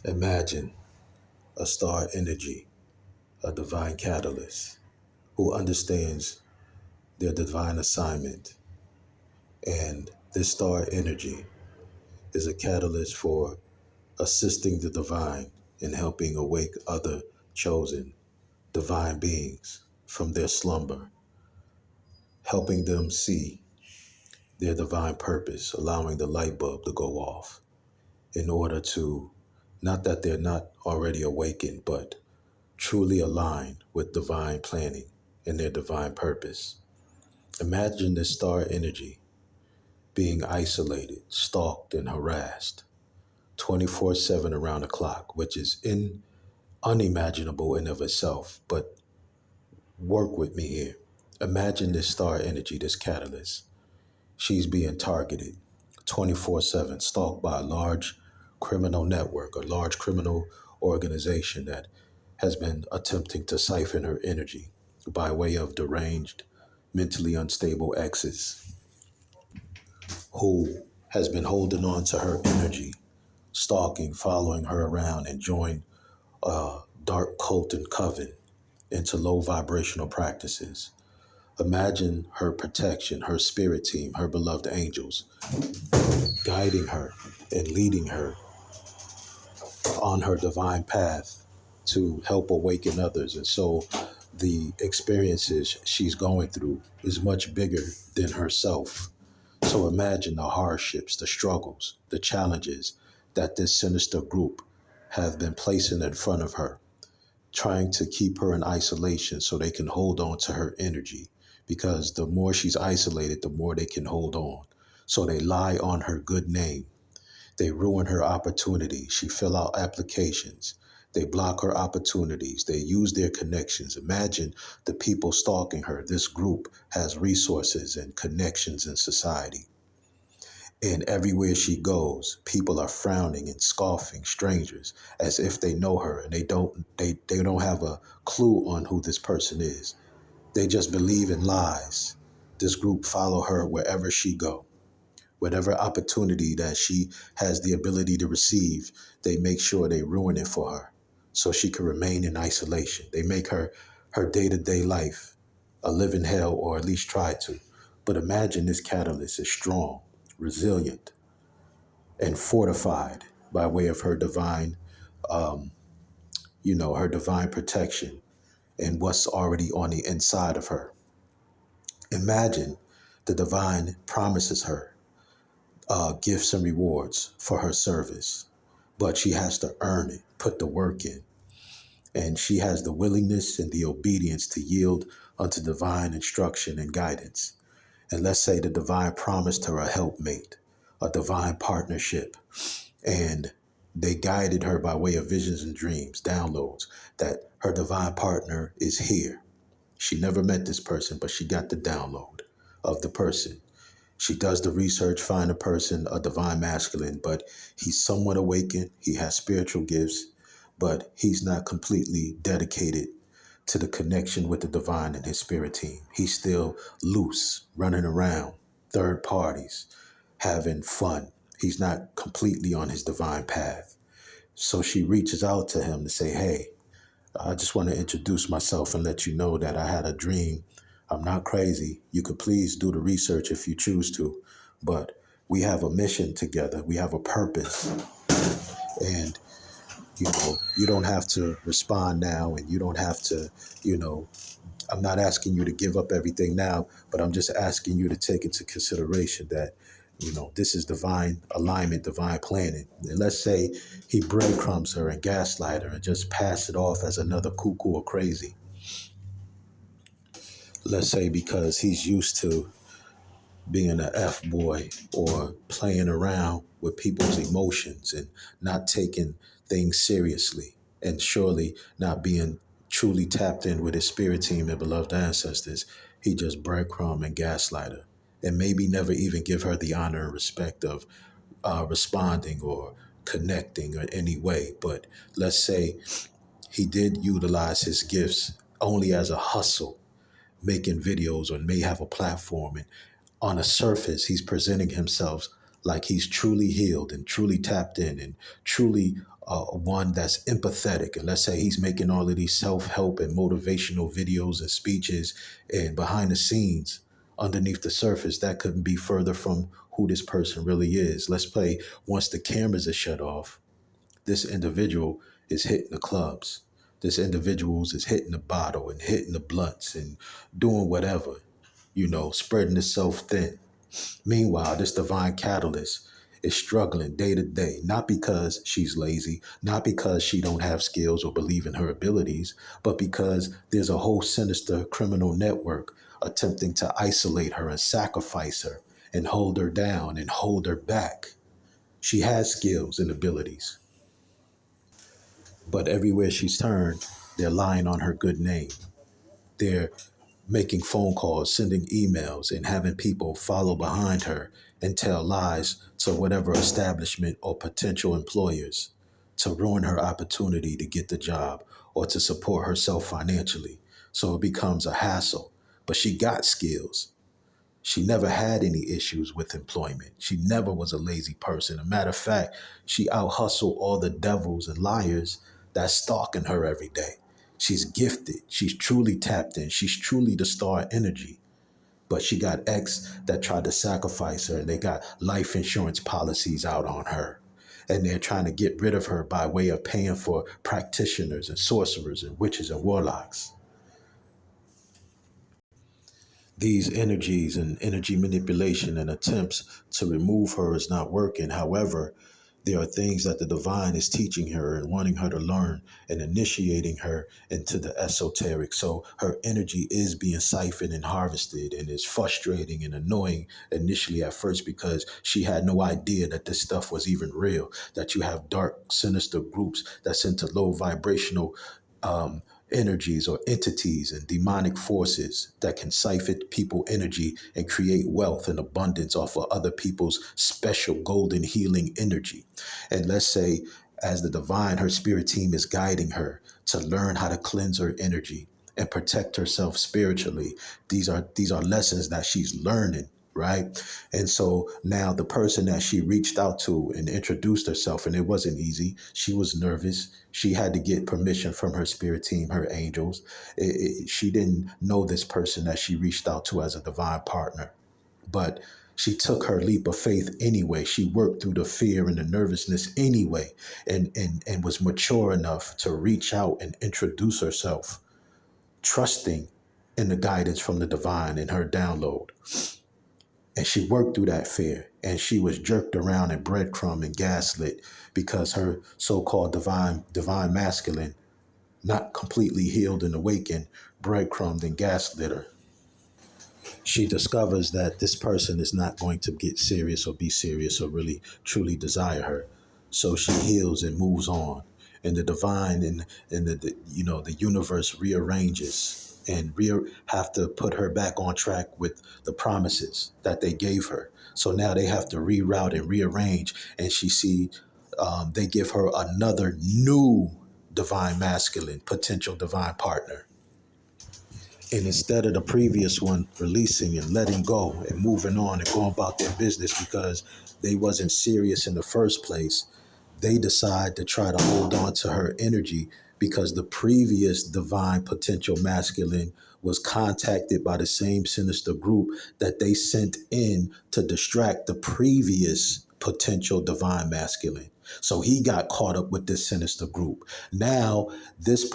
Imagine a star energy, a divine catalyst who understands their divine assignment. And this star energy is a catalyst for assisting the divine in helping awake other chosen divine beings from their slumber, helping them see their divine purpose, allowing the light bulb to go off in order to, not that they're not already awakened, but truly align with divine planning and their divine purpose. Imagine this star energy being isolated, stalked, and harassed 24/7 around the clock, which is unimaginable in of itself. But work with me here. Imagine this star energy, this catalyst. She's being targeted 24/7, stalked by a large criminal network, a large criminal organization that has been attempting to siphon her energy by way of deranged, mentally unstable exes who has been holding on to her energy, stalking, following her around, and joined a dark cult and coven into low vibrational practices. Imagine her protection, her spirit team, her beloved angels guiding her and leading her on her divine path to help awaken others. And so the experiences she's going through is much bigger than herself. So imagine the hardships, the struggles, the challenges that this sinister group have been placing in front of her, trying to keep her in isolation so they can hold on to her energy. Because the more she's isolated, the more they can hold on. So they lie on her good name. They ruin her opportunity. She fill out applications. They block her opportunities. They use their connections. Imagine the people stalking her. This group has resources and connections in society. And everywhere she goes, people are frowning and scoffing strangers as if they know her, and they don't have a clue on who this person is. They just believe in lies. This group follow her wherever she go. Whatever opportunity that she has the ability to receive, they make sure they ruin it for her so she can remain in isolation. They make her day-to-day life a living hell, or at least try to. But imagine this catalyst is strong, resilient, and fortified by way of her divine, um, her divine protection and what's already on the inside of her. Imagine the divine promises her gifts and rewards for her service, but she has to earn it, put the work in. And she has the willingness and the obedience to yield unto divine instruction and guidance. And let's say the divine promised her a helpmate, a divine partnership, and they guided her by way of visions and dreams, downloads, that her divine partner is here. She never met this person, but she got the download of the person. She does the research, find a person, a divine masculine, but he's somewhat awakened. He has spiritual gifts, but he's not completely dedicated to the connection with the divine and his spirit team. He's still loose, running around, third parties, having fun. He's not completely on his divine path. So she reaches out to him to say, hey, I just want to introduce myself and let you know that I had a dream. I'm not crazy. You could please do the research if you choose to, but we have a mission together. We have a purpose. And, you don't have to respond now, and you don't have to, you know, I'm not asking you to give up everything now, but I'm just asking you to take into consideration that, this is divine alignment, divine planning. And let's say he breadcrumbs her and gaslight her and just pass it off as another cuckoo or crazy. Let's say because he's used to being an F boy or playing around with people's emotions and not taking things seriously, and surely not being truly tapped in with his spirit team and beloved ancestors. He just breadcrumb and gaslight her, and maybe never even give her the honor and respect of responding or connecting in any way. But let's say he did utilize his gifts only as a hustle, making videos, or may have a platform, and on a surface, he's presenting himself like he's truly healed and truly tapped in and truly one that's empathetic. And let's say he's making all of these self-help and motivational videos and speeches, and behind the scenes, underneath the surface, that couldn't be further from who this person really is. Let's play once the cameras are shut off, this individual is hitting the clubs. This individual is hitting the bottle and hitting the blunts and doing whatever, spreading itself thin. Meanwhile, this divine catalyst is struggling day to day, not because she's lazy, not because she don't have skills or believe in her abilities, but because there's a whole sinister criminal network attempting to isolate her and sacrifice her and hold her down and hold her back. She has skills and abilities, but everywhere she's turned, they're lying on her good name. They're making phone calls, sending emails, and having people follow behind her and tell lies to whatever establishment or potential employers to ruin her opportunity to get the job or to support herself financially. So it becomes a hassle. But she got skills. She never had any issues with employment. She never was a lazy person. A matter of fact, she out hustled all the devils and liars that's stalking her every day. She's gifted. She's truly tapped in. She's truly the star energy. But she got ex that tried to sacrifice her, and they got life insurance policies out on her. And they're trying to get rid of her by way of paying for practitioners and sorcerers and witches and warlocks. These energies and energy manipulation and attempts to remove her is not working. However, there are things that the divine is teaching her and wanting her to learn and initiating her into the esoteric. So her energy is being siphoned and harvested, and it's frustrating and annoying initially at first because she had no idea that this stuff was even real, that you have dark, sinister groups that's into low vibrational um, energies or entities and demonic forces that can siphon people energy and create wealth and abundance off of other people's special golden healing energy. And let's say as the divine, her spirit team is guiding her to learn how to cleanse her energy and protect herself spiritually. These are lessons that she's learning, right? And so now the person that she reached out to and introduced herself, and it wasn't easy. She was nervous. She had to get permission from her spirit team, her angels. She didn't know this person that she reached out to as a divine partner, but she took her leap of faith anyway. She worked through the fear and the nervousness anyway, and was mature enough to reach out and introduce herself, trusting in the guidance from the divine in her download. And she worked through that fear, and she was jerked around and breadcrumb and gaslit because her so-called divine masculine, not completely healed and awakened, breadcrumbed and gaslit her. She discovers that this person is not going to get serious or be serious or really truly desire her. So she heals and moves on. And the divine and the universe rearranges and have to put her back on track with the promises that they gave her. So now they have to reroute and rearrange. And they give her another new divine masculine, potential divine partner. And instead of the previous one releasing and letting go and moving on and going about their business because they wasn't serious in the first place, they decide to try to hold on to her energy because the previous divine potential masculine was contacted by the same sinister group that they sent in to distract the previous potential divine masculine. So he got caught up with this sinister group. Now, this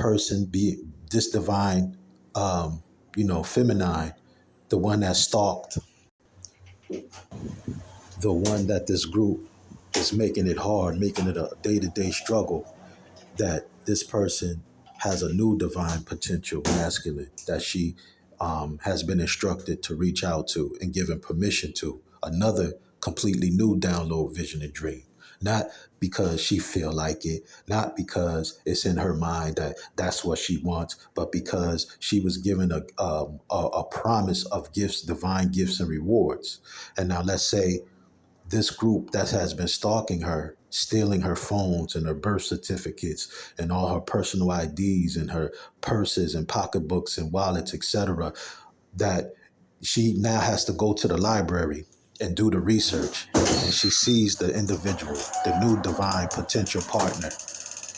divine feminine, the one that stalked, the one that this group is making it hard, making it a day-to-day struggle, that this person has a new divine potential masculine that she has been instructed to reach out to and given permission to, another completely new download vision and dream. Not because she feel like it, not because it's in her mind that that's what she wants, but because she was given a promise of gifts, divine gifts and rewards. And now let's say this group that has been stalking her, stealing her phones and her birth certificates and all her personal IDs and her purses and pocketbooks and wallets, etc., that she now has to go to the library and do the research. And she sees the individual, the new divine potential partner.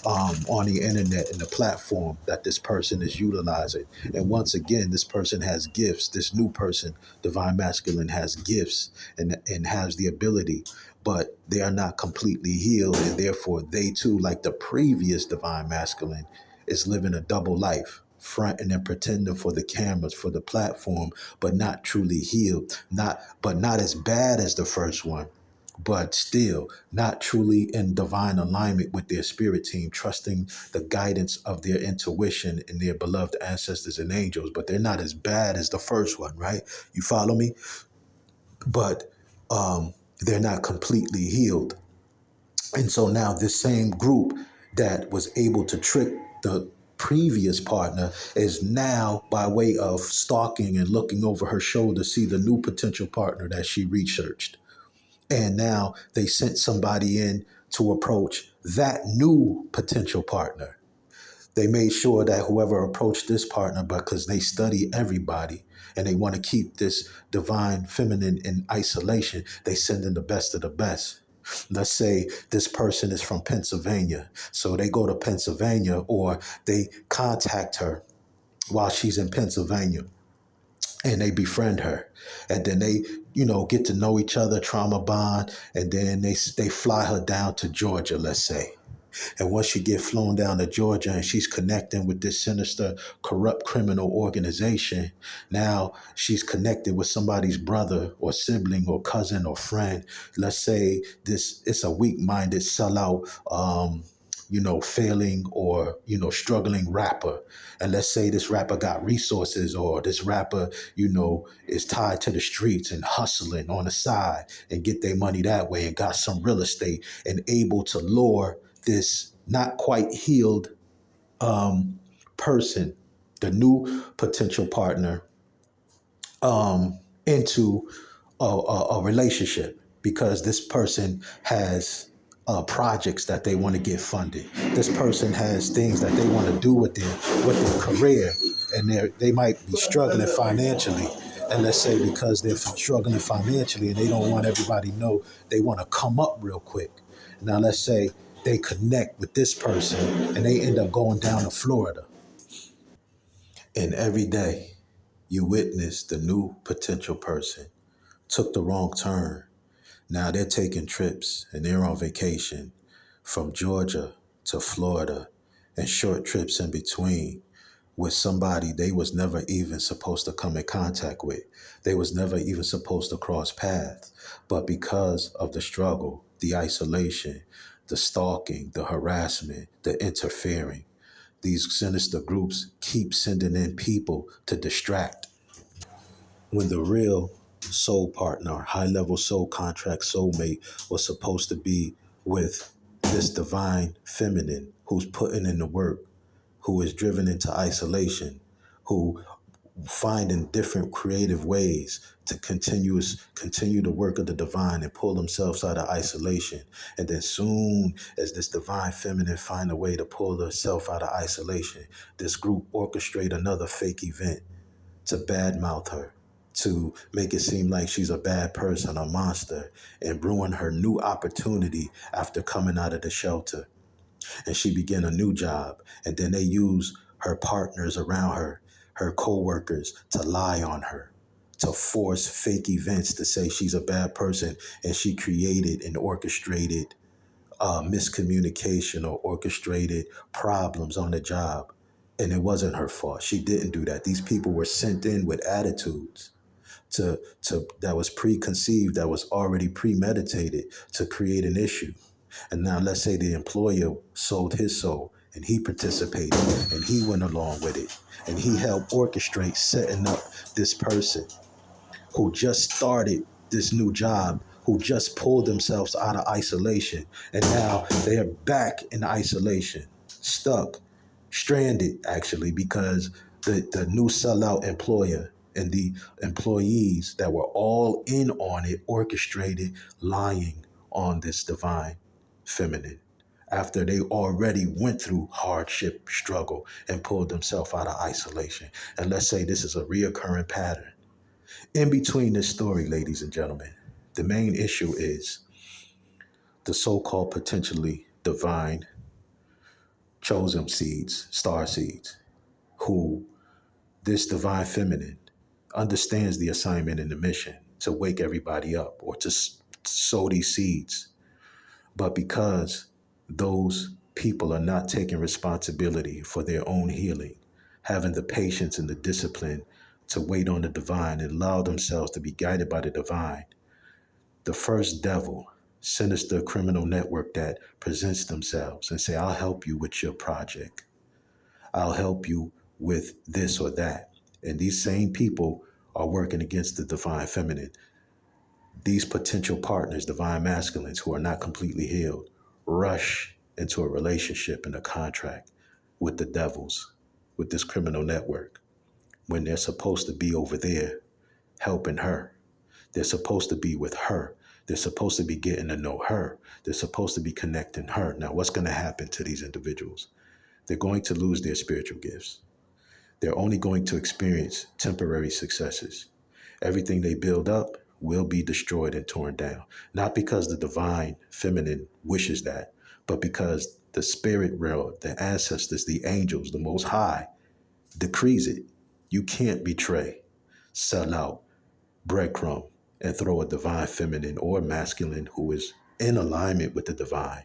on the internet and the platform that this person is utilizing. And once again, this person has gifts. This new person, divine masculine, has gifts and has the ability, but they are not completely healed, and therefore they too, like the previous divine masculine, is living a double life, fronting and pretending for the cameras, for the platform, but not truly healed. Not as bad as the first one, but still not truly in divine alignment with their spirit team, trusting the guidance of their intuition and their beloved ancestors and angels. But they're not as bad as the first one, right? You follow me? But they're not completely healed. And so now this same group that was able to trick the previous partner is now, by way of stalking and looking over her shoulder, see the new potential partner that she researched. And now they sent somebody in to approach that new potential partner. They made sure that whoever approached this partner, because they study everybody and they want to keep this divine feminine in isolation, they send in the best of the best. Let's say this person is from Pennsylvania. So they go to Pennsylvania, or they contact her while she's in Pennsylvania, and they befriend her, and then they get to know each other, trauma bond, and then they fly her down to Georgia, let's say. And once she get flown down to Georgia and she's connecting with this sinister, corrupt criminal organization, now she's connected with somebody's brother or sibling or cousin or friend. Let's say this it's a weak-minded sellout, failing or struggling rapper. And let's say this rapper got resources, or this rapper, is tied to the streets and hustling on the side and get their money that way, and got some real estate and able to lure this not quite healed person, the new potential partner, into a relationship, because this person has projects that they want to get funded. This person has things that they want to do with their career, and they might be struggling financially. And let's say because they're struggling financially and they don't want everybody to know, they want to come up real quick. Now let's say they connect with this person and they end up going down to Florida. And every day you witness the new potential person took the wrong turn. Now they're taking trips and they're on vacation from Georgia to Florida, and short trips in between, with somebody they was never even supposed to come in contact with. They was never even supposed to cross paths. But because of the struggle, the isolation, the stalking, the harassment, the interfering, these sinister groups keep sending in people to distract, when the real soul partner, high level soul contract soulmate, was supposed to be with this divine feminine who's putting in the work, who is driven into isolation, who finding different creative ways to continue the work of the divine and pull themselves out of isolation. And then soon as this divine feminine find a way to pull herself out of isolation, this group orchestrate another fake event to badmouth her, to make it seem like she's a bad person, a monster, and ruin her new opportunity after coming out of the shelter. And she began a new job. And then they use her partners around her, her co-workers, to lie on her, to force fake events to say she's a bad person, and she created and orchestrated miscommunication or orchestrated problems on the job. And it wasn't her fault. She didn't do that. These people were sent in with attitudes to that was preconceived, that was already premeditated to create an issue. And now let's say the employer sold his soul and he participated and he went along with it and he helped orchestrate setting up this person who just started this new job, who just pulled themselves out of isolation, and now they are back in isolation, stuck, stranded actually, because the new sellout employer and the employees that were all in on it orchestrated lying on this divine feminine after they already went through hardship, struggle, and pulled themselves out of isolation. And let's say this is a reoccurring pattern. In between this story, ladies and gentlemen, the main issue is the so-called potentially divine chosen seeds, star seeds, who this divine feminine understands the assignment and the mission to wake everybody up or to sow these seeds. But because those people are not taking responsibility for their own healing, having the patience and the discipline to wait on the divine and allow themselves to be guided by the divine, the first devil, sinister criminal network that presents themselves and say, I'll help you with your project. I'll help you with this or that. And these same people are working against the divine feminine. These potential partners, divine masculines who are not completely healed, rush into a relationship and a contract with the devils, with this criminal network, when they're supposed to be over there helping her. They're supposed to be with her. They're supposed to be getting to know her. They're supposed to be connecting her. Now, what's going to happen to these individuals? They're going to lose their spiritual gifts. They're only going to experience temporary successes. Everything they build up will be destroyed and torn down. Not because the divine feminine wishes that, but because the spirit realm, the ancestors, the angels, the most high decrees it. You can't betray, sell out, breadcrumb, and throw a divine feminine or masculine who is in alignment with the divine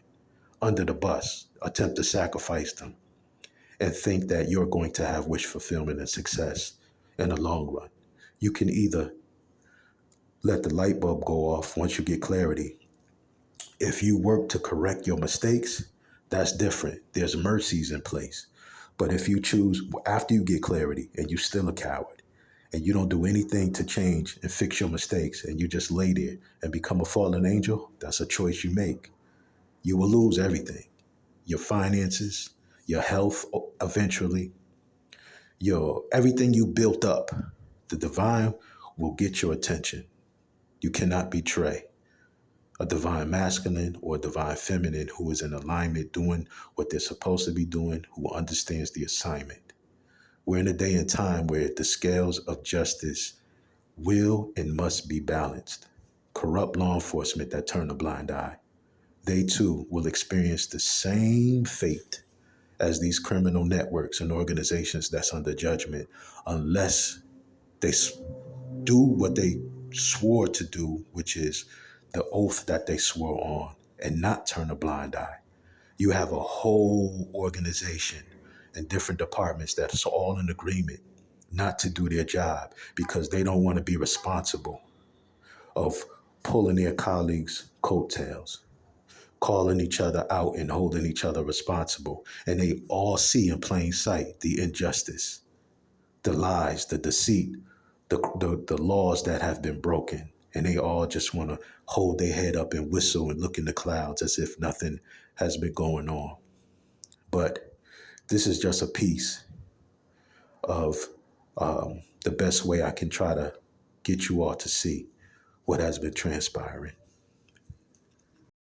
under the bus, attempt to sacrifice them, and think that you're going to have wish fulfillment and success in the long run. You can either let the light bulb go off once you get clarity. If you work to correct your mistakes, that's different. There's mercies in place. But if you choose after you get clarity and you're still a coward and you don't do anything to change and fix your mistakes and you just lay there and become a fallen angel, that's a choice you make. You will lose everything. Your finances, your health eventually, your everything you built up. The divine will get your attention. You cannot betray a divine masculine or a divine feminine who is in alignment doing what they're supposed to be doing, who understands the assignment. We're in a day and time where the scales of justice will and must be balanced. Corrupt law enforcement that turn a blind eye, they too will experience the same fate as these criminal networks and organizations that's under judgment unless they do what they swore to do, which is the oath that they swore on, and not turn a blind eye. You have a whole organization and different departments that's all in agreement not to do their job because they don't want to be responsible of pulling their colleagues' coattails, calling each other out and holding each other responsible. And they all see in plain sight the injustice, the lies, the deceit, the laws that have been broken. And they all just want to hold their head up and whistle and look in the clouds as if nothing has been going on. But this is just a piece of the best way I can try to get you all to see what has been transpiring.